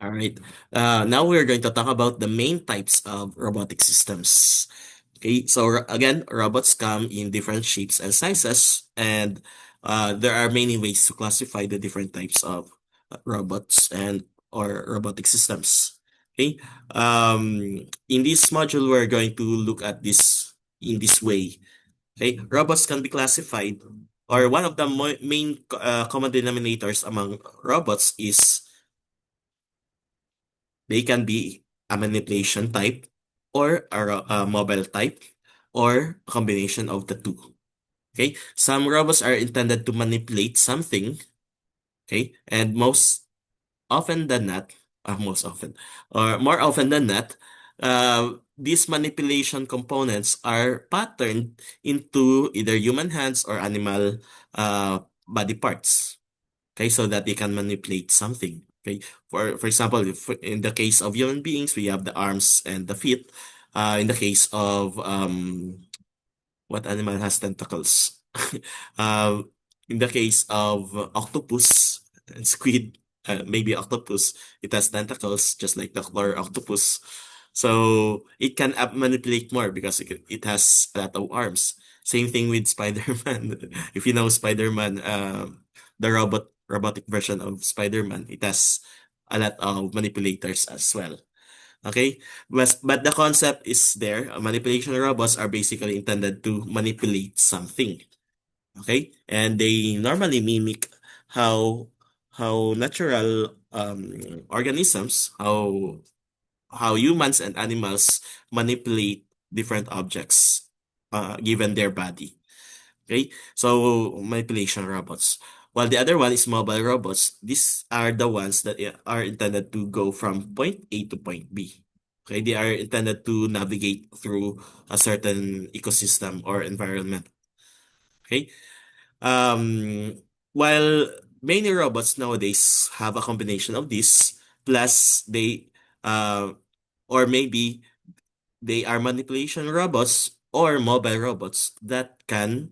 All right. Now we're going to talk about the main types of robotic systems. Okay, so again, robots come in different shapes and sizes, and there are many ways to classify the different types of robots and or robotic systems. Okay, in this module, we're going to look at this in this way. Okay, robots can be classified, or one of the main common denominators among robots is they can be a manipulation type or a mobile type or a combination of the two. Okay, some robots are intended to manipulate something. Okay, and often than not, most often, or more often than not, these manipulation components are patterned into either human hands or animal body parts. Okay, so that they can manipulate something. Okay, for example, if in the case of human beings, we have the arms and the feet. In the case of what animal has tentacles? uh, in the case of octopus and squid, maybe octopus, it has tentacles just like the chlor octopus. So it can manipulate more because it has a lot of arms. Same thing with Spider-Man. If you know Spider-Man, the robotic version of Spider-Man, it has a lot of manipulators as well. Okay, but the concept is there. Manipulation robots are basically intended to manipulate something. Okay, and they normally mimic how natural organisms, how humans and animals manipulate different objects given their body. Okay, so manipulation robots. While the other one is mobile robots, these are the ones that are intended to go from point A to point B. Okay, they are intended to navigate through a certain ecosystem or environment. Okay, while many robots nowadays have a combination of this, plus uh, or maybe they are manipulation robots or mobile robots that can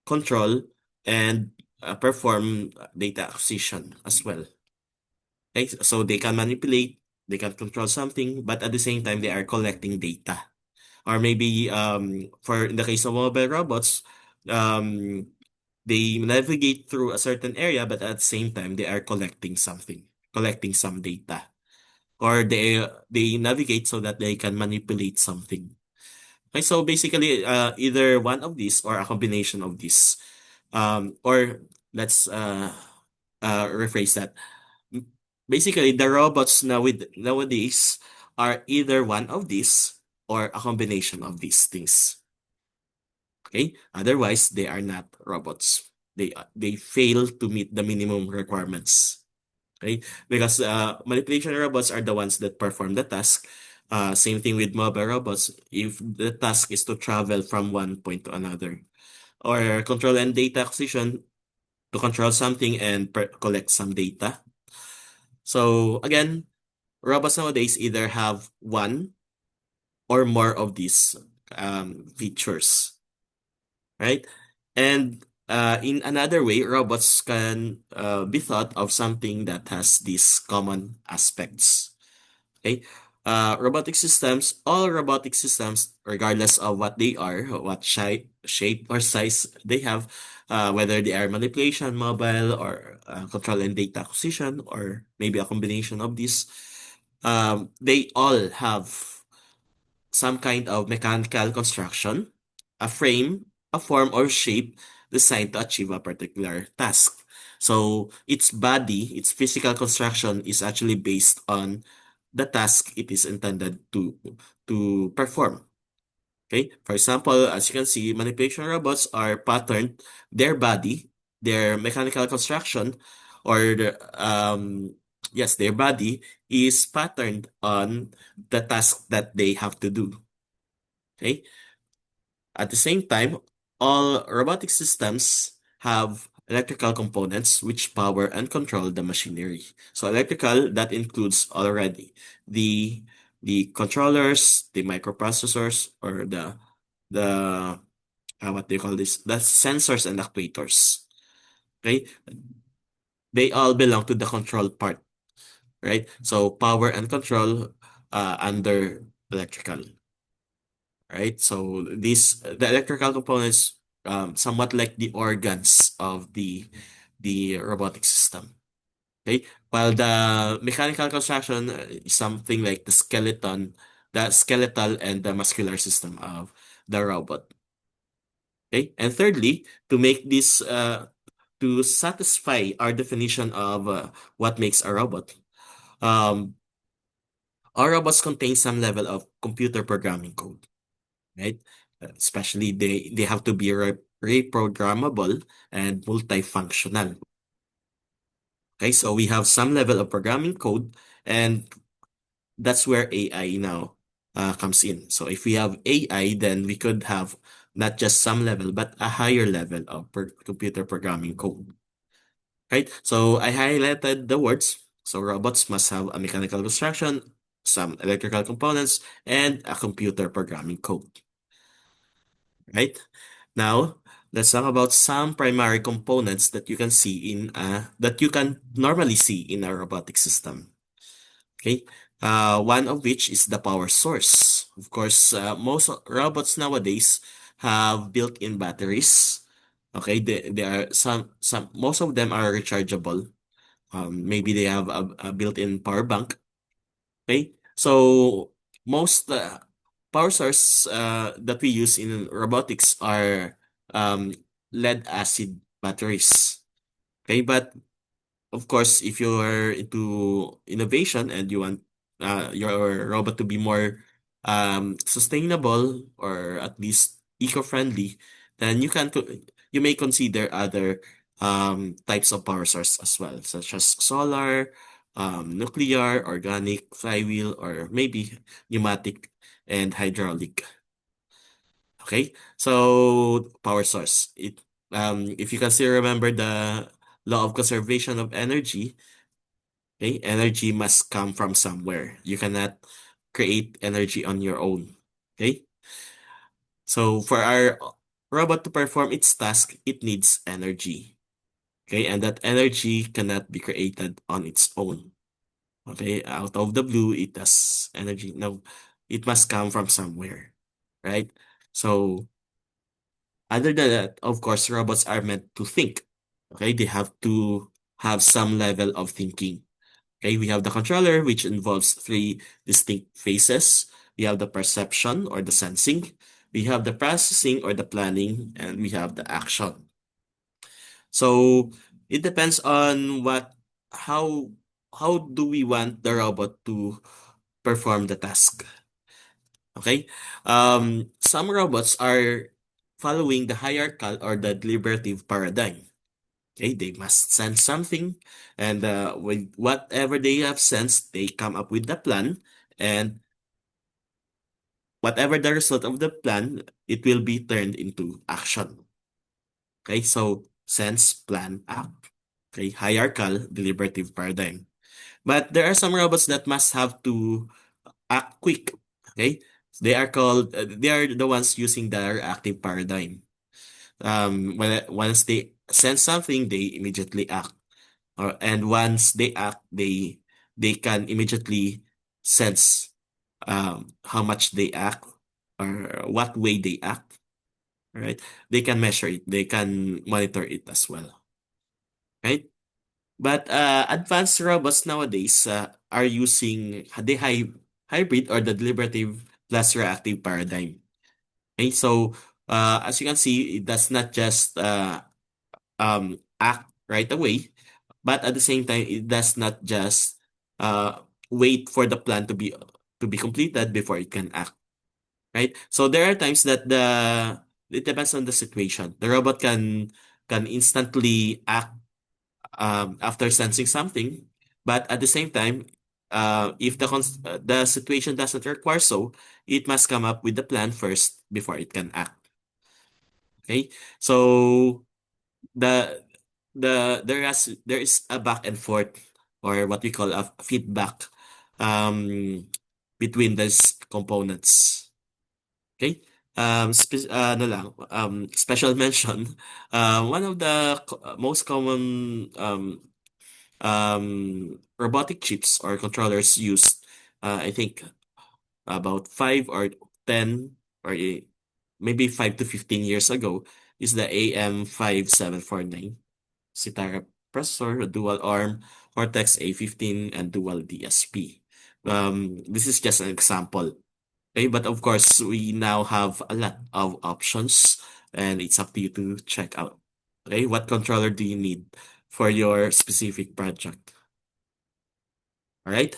control and perform data acquisition as well. Okay? So they can manipulate, they can control something, but at the same time, they are collecting data. Or maybe for in the case of mobile robots, um, they navigate through a certain area, but at the same time, they are collecting something, collecting some data. Or they navigate so that they can manipulate something. Okay, so basically, either one of these or a combination of these. Or let's rephrase that. M- Basically, the robots nowadays are either one of these or a combination of these things. Okay, otherwise they are not robots. They fail to meet the minimum requirements. Okay, because manipulation robots are the ones that perform the task. Same thing with mobile robots. If the task is to travel from one point to another, or control and data acquisition to control something and collect some data. So again, robots nowadays either have one or more of these features, right? And in another way, robots can be thought of something that has these common aspects. Okay. All robotic systems, regardless of what they are, what shape or size they have, whether they are manipulation, mobile, or control and data acquisition, or maybe a combination of these, they all have some kind of mechanical construction, a frame, a form or shape designed to achieve a particular task. So its body, its physical construction is actually based on the task it is intended to perform. Okay. For example, as you can see, manipulation robots are patterned, their body, their mechanical construction, or yes, their body is patterned on the task that they have to do. Okay. At the same time, all robotic systems have electrical components which power and control the machinery. So electrical, that includes already the the controllers, the microprocessors, or the what do you call this? The sensors and actuators. Okay, they all belong to the control part, right? So power and control under electrical, right? So these the electrical components somewhat like the organs of the robotic system. Okay, while the mechanical construction is something like the skeletal and the muscular system of the robot. Okay, and thirdly, to make this to satisfy our definition of what makes a robot, um, our robots contain some level of computer programming code, right? Especially they have to be reprogrammable and multifunctional. Okay, so we have some level of programming code, and that's where AI now comes in. So if we have AI, then we could have not just some level, but a higher level of computer programming code. Right? So I highlighted the words. So robots must have a mechanical construction, some electrical components, and a computer programming code. Right? Now, let's talk about some primary components that you can see that you can normally see in a robotic system. Okay. One of which is the power source. Of course, most robots nowadays have built-in batteries. Okay, they are most of them are rechargeable. Maybe they have a built-in power bank. Okay, so most power source that we use in robotics are um, lead acid batteries. Okay, but of course, if you are into innovation and you want your robot to be more sustainable or at least eco-friendly, then you may consider other types of power source as well, such as solar, nuclear, organic, flywheel, or maybe pneumatic and hydraulic. Okay, so power source. If you can still remember the law of conservation of energy, okay, energy must come from somewhere. You cannot create energy on your own. Okay, so for our robot to perform its task, it needs energy. Okay, and that energy cannot be created on its own. Okay, out of the blue, it has energy. No, it must come from somewhere, right? So other than that, of course, robots are meant to think. Okay, they have to have some level of thinking. Okay, we have the controller, which involves three distinct phases. We have the perception or the sensing, we have the processing or the planning, and we have the action. So it depends on how, how do we want the robot to perform the task. Okay, some robots are following the hierarchical or the deliberative paradigm. Okay, they must sense something, and with whatever they have sensed, they come up with the plan, and whatever the result of the plan, it will be turned into action. Okay, so sense, plan, act. Okay, hierarchical, deliberative paradigm. But there are some robots that must have to act quick. Okay, they are the ones using the reactive paradigm. Once they sense something, they immediately act. And once they act, they can immediately sense how much they act or what way they act, right? They can measure it, they can monitor it as well, right? But advanced robots nowadays are using the hybrid or the deliberative plus reactive paradigm. Okay, so as you can see, it does not just act right away, but at the same time, it does not just wait for the plan to be completed before it can act, right? So there are times that the it depends on the situation. The robot can instantly act after sensing something, but at the same time, if the situation doesn't require so, it must come up with the plan first before it can act. Okay, so the there is a back and forth or what we call a feedback between these components. Okay? Ano lang, special mention. One of the most common Robotic chips or controllers used, I think, about 5 or 10 or maybe 5 to 15 years ago is the AM5749 Citara processor, dual ARM, Cortex A15, and dual DSP. This is just an example. Okay, but of course, we now have a lot of options, and it's up to you to check out. Okay, what controller do you need for your specific project? All right.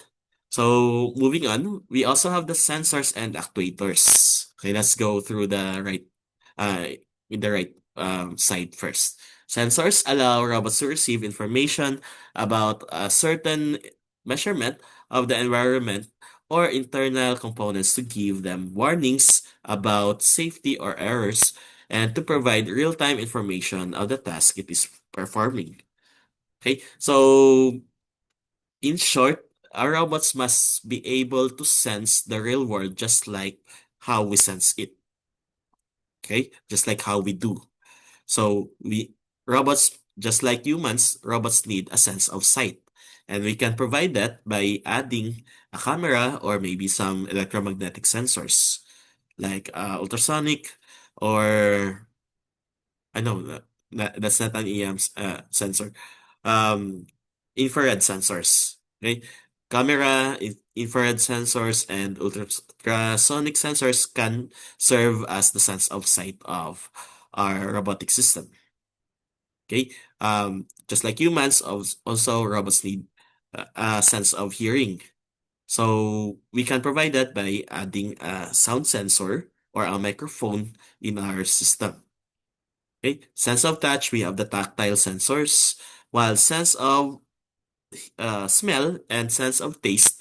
So moving on, we also have the sensors and actuators. Okay, let's go through the right, uh, in the right side first. Sensors allow robots to receive information about a certain measurement of the environment or internal components to give them warnings about safety or errors and to provide real-time information of the task it is performing. Okay, so in short, our robots must be able to sense the real world just like how we sense it. Okay? Just like how we do. So robots, just like humans, robots need a sense of sight. And we can provide that by adding a camera or maybe some electromagnetic sensors like ultrasonic or I know that's not an EM sensor. Um, Infrared sensors. Okay, infrared sensors, and ultrasonic sensors can serve as the sense of sight of our robotic system. Okay, just like humans, also robots need a sense of hearing. So we can provide that by adding a sound sensor or a microphone in our system. Okay, sense of touch, we have the tactile sensors, while sense of smell and sense of taste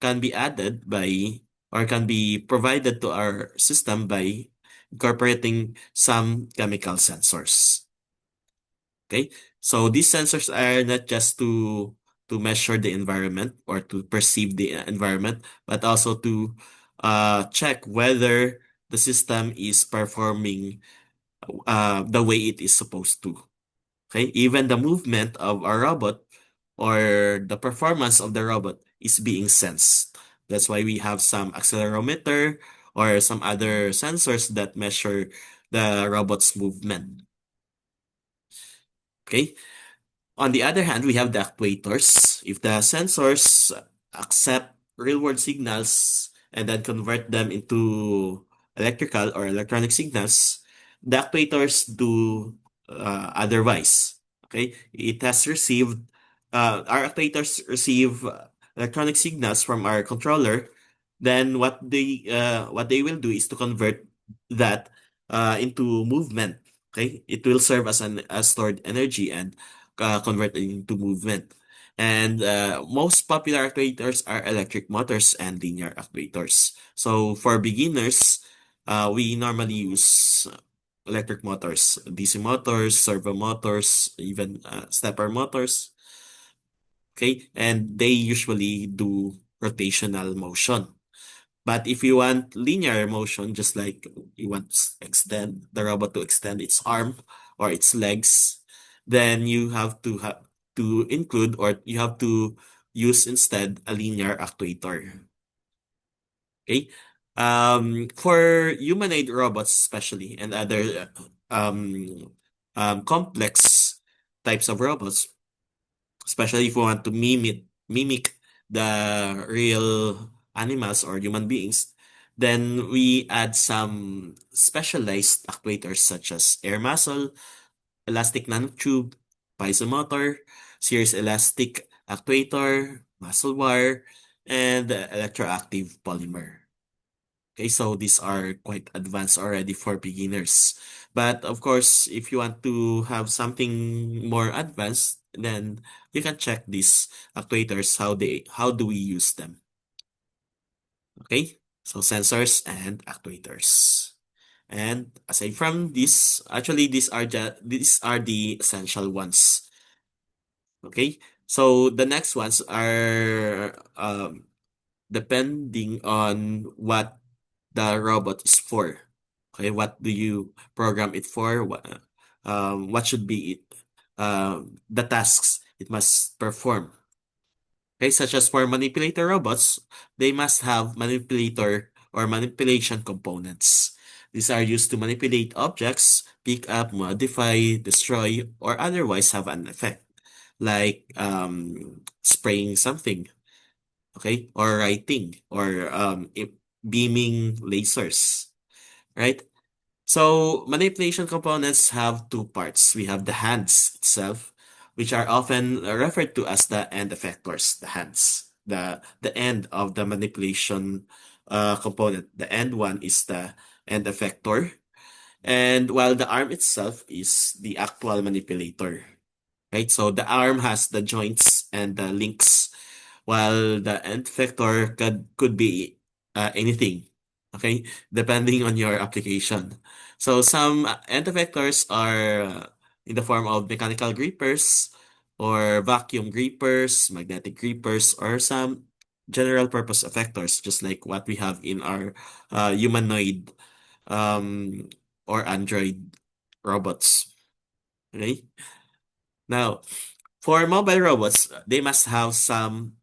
can be added by or can be provided to our system by incorporating some chemical sensors. Okay, so these sensors are not just to measure the environment or to perceive the environment, but also to check whether the system is performing the way it is supposed to. Okay, even the movement of a robot or the performance of the robot is being sensed. That's why we have some accelerometer or some other sensors that measure the robot's movement. Okay. On the other hand, we have the actuators. If the sensors accept real-world signals and then convert them into electrical or electronic signals, the actuators do otherwise. Okay, it has received our actuators receive electronic signals from our controller. Then what they will do is to convert that into movement. Okay, it will serve as an as stored energy and convert it into movement. And most popular actuators are electric motors and linear actuators. So for beginners, we normally use electric motors, DC motors, servo motors, even stepper motors. Okay, and they usually do rotational motion. But if you want linear motion, just like you want to extend the robot to extend its arm or its legs, then you have to include or you have to use instead a linear actuator. Okay. For humanoid robots especially and other complex types of robots, especially if you want to mimic the real animals or human beings, then we add some specialized actuators such as air muscle, elastic nanotube, piezomotor, series elastic actuator, muscle wire, and electroactive polymer. Okay, so these are quite advanced already for beginners. But of course, if you want to have something more advanced, then you can check these actuators, how do we use them? Okay, so sensors and actuators. And aside from this, actually these are the essential ones. Okay, so the next ones are depending on what the robot is for. Okay, what do you program it for? What should be it? The tasks it must perform. Okay, such as for manipulator robots, they must have manipulator or manipulation components. These are used to manipulate objects, pick up, modify, destroy, or otherwise have an effect, like spraying something, okay, or writing, or beaming lasers, right? So manipulation components have two parts. We have the hands itself, which are often referred to as the end effectors, the hands. The end of the manipulation component. The end one is the end effector. And while the arm itself is the actual manipulator. Right? So the arm has the joints and the links, while the end vector could be anything, okay, depending on your application. So some end vectors are in the form of mechanical grippers or vacuum grippers, magnetic grippers, or some general purpose effectors, just like what we have in our humanoid um, or android robots. Okay. Now, for mobile robots, they must have some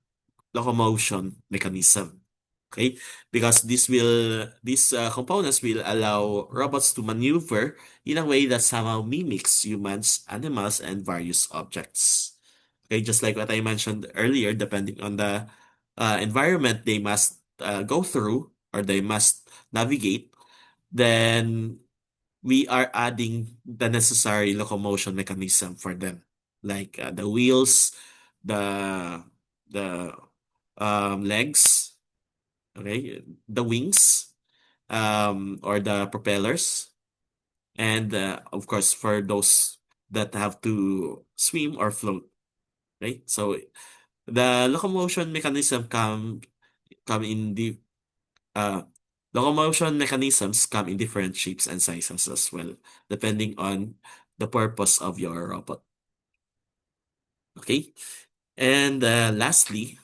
locomotion mechanism. Okay, because these components will allow robots to maneuver in a way that somehow mimics humans, animals, and various objects. Okay, just like what I mentioned earlier, depending on the environment they must go through or they must navigate, then we are adding the necessary locomotion mechanism for them, like the wheels, the the legs, okay, the wings, or the propellers, and of course for those that have to swim or float, right? So the locomotion mechanism come in the uh locomotion mechanisms come in different shapes and sizes as well, depending on the purpose of your robot. Okay, and lastly,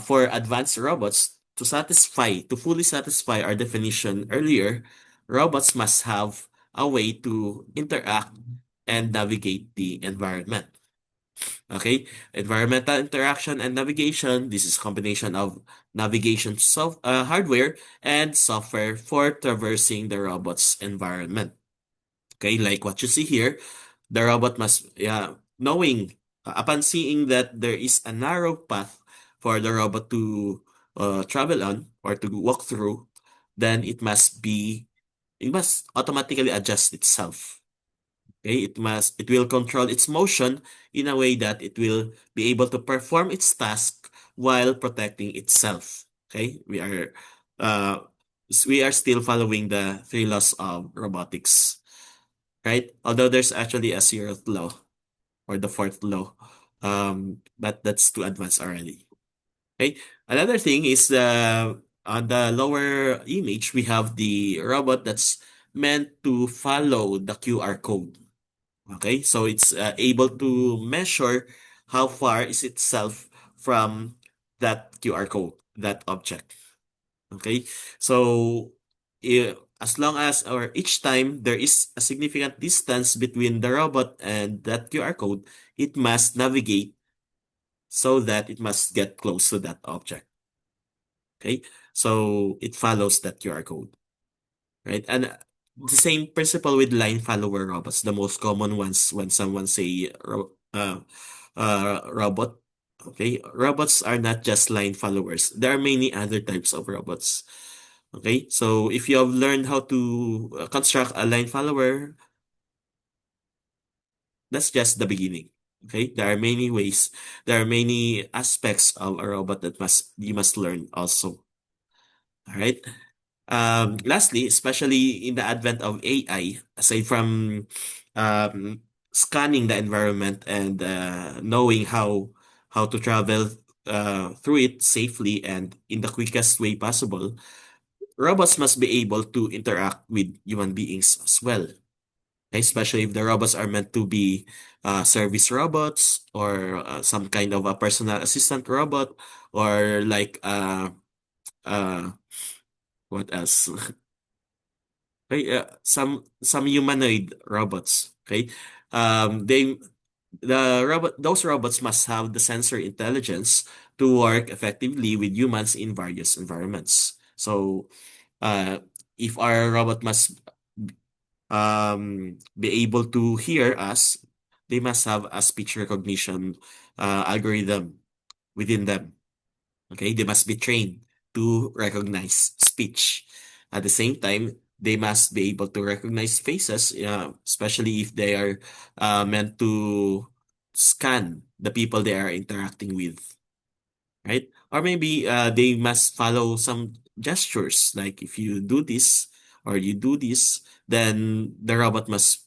for advanced robots, to fully satisfy our definition earlier, robots must have a way to interact and navigate the environment. Okay, environmental interaction and navigation. This is a combination of navigation hardware and software for traversing the robot's environment. Okay, like what you see here, the robot must, yeah, knowing, upon seeing that there is a narrow path for the robot to travel on or to walk through, then it must automatically adjust itself. Okay, it will control its motion in a way that it will be able to perform its task while protecting itself. Okay, uh, we are still following the three laws of robotics, right? Although there's actually a zeroth law or the fourth law. But that's too advanced already. Okay. Another thing is on the lower image, we have the robot that's meant to follow the QR code. Okay. So it's able to measure how far is itself from that QR code, that object. Okay. So as long as or each time there is a significant distance between the robot and that QR code, it must navigate so that it must get close to that object. Okay. So it follows that QR code, right? And the same principle with line follower robots, the most common ones when someone say robot. Okay, robots are not just line followers. There are many other types of robots. Okay, so if you have learned how to construct a line follower, that's just the beginning. Okay, there are many ways, there are many aspects of a robot that must you must learn also. All right. Lastly, especially in the advent of AI, aside from um, scanning the environment and knowing how to travel through it safely and in the quickest way possible, robots must be able to interact with human beings as well. Especially if the robots are meant to be service robots or some kind of a personal assistant robot or like uh, what else? Okay, some humanoid robots. Okay, they Those robots must have the sensor intelligence to work effectively with humans in various environments. So, uh, if our robot must be able to hear us, they must have a speech recognition algorithm within them. Okay, they must be trained to recognize speech. At the same time, they must be able to recognize faces, especially if they are meant to scan the people they are interacting with, right? Or maybe they must follow some gestures, like if you do this or you do this, then the robot must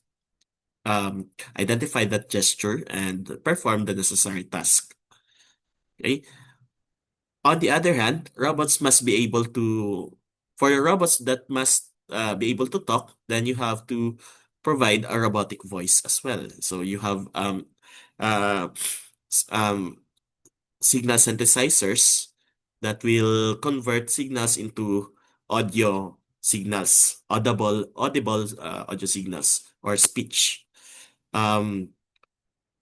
identify that gesture and perform the necessary task. Okay. On the other hand, robots must be able to, for your robots that must be able to talk, then you have to provide a robotic voice as well. So you have uh, s- um, signal synthesizers that will convert signals into audio signals, audible audio signals or speech. Um,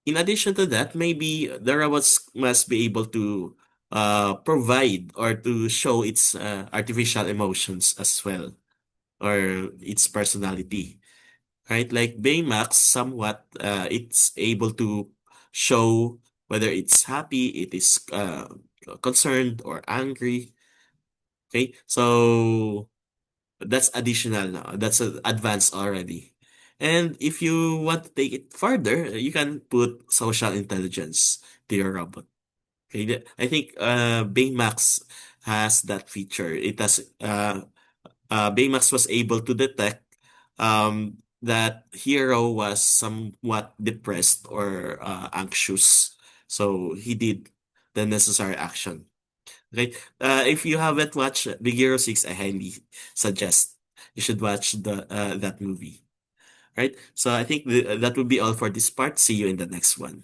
in addition to that, maybe the robots must be able to provide or to show its artificial emotions as well, or its personality, right? Like Baymax, somewhat, it's able to show whether it's happy, it is concerned or angry. Okay, so that's additional now. That's advanced already. And if you want to take it further, you can put social intelligence to your robot. Okay, I think Baymax has that feature. It has Baymax was able to detect that Hero was somewhat depressed or anxious, so he did the necessary action. Okay, if you haven't watched Big Hero 6, I highly suggest you should watch that movie. Right? So I think that would be all for this part. See you in the next one.